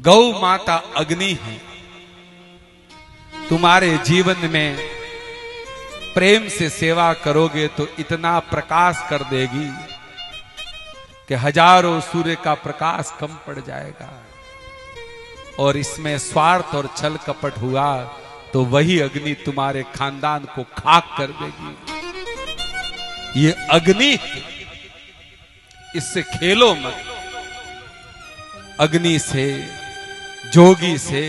गौ माता अग्नि है। तुम्हारे जीवन में प्रेम से सेवा करोगे तो इतना प्रकाश कर देगी कि हजारों सूर्य का प्रकाश कम पड़ जाएगा। और इसमें स्वार्थ और छल कपट हुआ तो वही अग्नि तुम्हारे खानदान को खाक कर देगी। ये अग्नि, इससे खेलो मत। अग्नि से, जोगी से,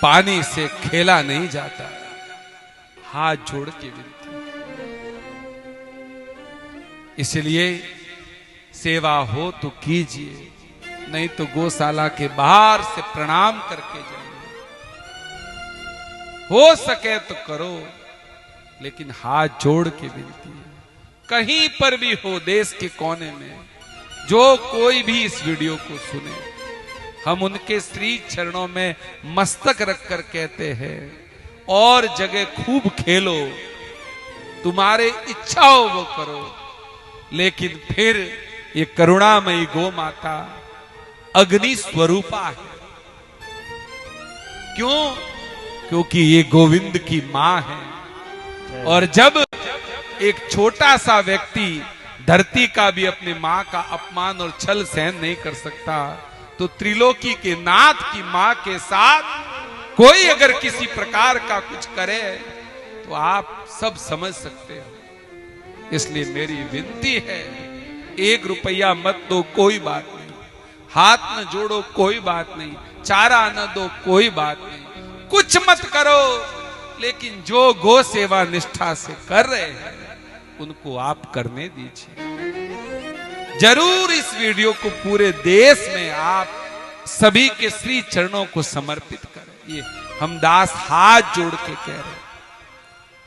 पानी से खेला नहीं जाता। हाथ जोड़ के विनती। इसलिए सेवा हो तो कीजिए, नहीं तो गौशाला के बाहर से प्रणाम करके जाइए। हो सके तो करो, लेकिन हाथ जोड़ के विनती। कहीं पर भी हो देश के कोने में, जो कोई भी इस वीडियो को सुने, हम उनके श्री चरणों में मस्तक रखकर कहते हैं, और जगह खूब खेलो, तुम्हारे इच्छा हो वो करो, लेकिन फिर ये करुणामयी गौ माता अग्नि स्वरूपा है। क्यों? क्योंकि ये गोविंद की मां है। और जब एक छोटा सा व्यक्ति धरती का भी अपनी मां का अपमान और छल सहन नहीं कर सकता, तो त्रिलोकी के नाथ की मां के साथ कोई अगर किसी प्रकार का कुछ करे तो आप सब समझ सकते हो। इसलिए मेरी विनती है, 1 रुपया मत दो कोई बात नहीं, हाथ न जोड़ो कोई बात नहीं, चारा न दो कोई बात नहीं, कुछ मत करो, लेकिन जो गो सेवा निष्ठा से कर रहे हैं उनको आप करने दीजिए। जरूर इस वीडियो को पूरे देश में आप सभी के श्री चरणों को समर्पित करें। ये हम दास हाथ जोड़ के कह रहे हैं,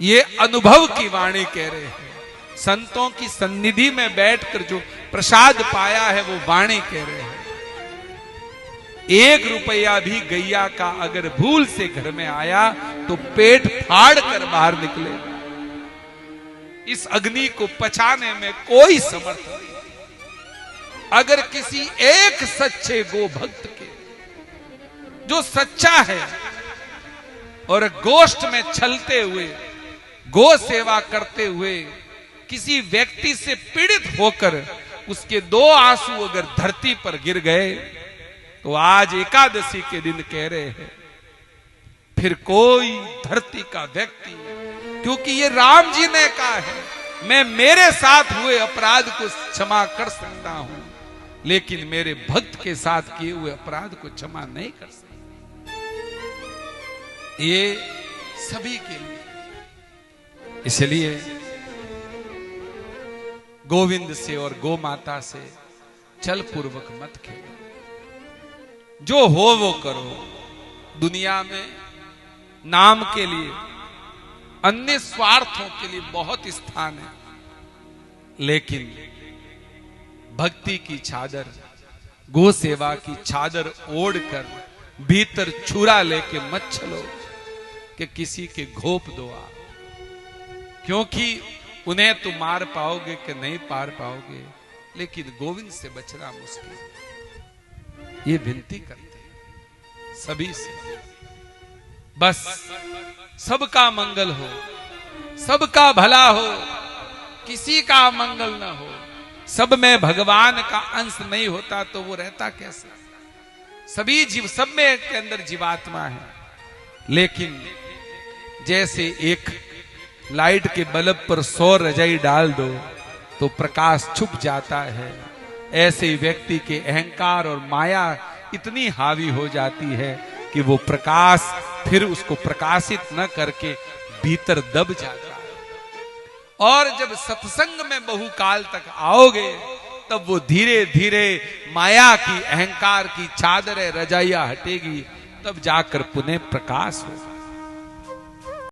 ये अनुभव की वाणी कह रहे हैं। संतों की सन्निधि में बैठकर जो प्रसाद पाया है वो वाणी कह रहे हैं। 1 रुपया भी गैया का अगर भूल से घर में आया तो पेट फाड़ कर बाहर निकले। इस अग्नि को पचाने में कोई समर्थ नहीं। अगर किसी एक सच्चे गो भक्त के, जो सच्चा है और गोष्ठ में चलते हुए, गो सेवा करते हुए किसी व्यक्ति से पीड़ित होकर उसके 2 आंसू अगर धरती पर गिर गए, तो आज एकादशी के दिन कह रहे हैं, फिर कोई धरती का व्यक्ति, क्योंकि ये राम जी ने कहा है, मैं मेरे साथ हुए अपराध को क्षमा कर सकता हूं, लेकिन मेरे भक्त के साथ किए हुए अपराध को क्षमा नहीं कर सकता। ये सभी के लिए। इसलिए गोविंद से और गो माता से छल पूर्वक मत खेलो। जो हो वो करो। दुनिया में नाम के लिए, अन्य स्वार्थों के लिए बहुत स्थान है, लेकिन भक्ति की चादर, गो सेवा की चादर ओढ़कर भीतर छुरा लेके मत चलो कि किसी के घोप दो आप, क्योंकि उन्हें तो मार पाओगे कि नहीं पार पाओगे, लेकिन गोविंद से बचना मुश्किल। ये विनती करते हैं सभी से, बस सबका मंगल हो, सबका भला हो, किसी का मंगल ना हो। सब में भगवान का अंश नहीं होता तो वो रहता कैसे? सभी जीव, सब में के अंदर जीवात्मा है, लेकिन जैसे एक लाइट के बल्ब पर 100 रजाई डाल दो तो प्रकाश छुप जाता है, ऐसे ही व्यक्ति के अहंकार और माया इतनी हावी हो जाती है कि वो प्रकाश फिर उसको प्रकाशित न करके भीतर दब जाता है। और जब सत्संग में बहुकाल तक आओगे, तब वो धीरे धीरे माया की, अहंकार की चादर रजाइयां हटेगी, तब जाकर पुनः प्रकाश होगा।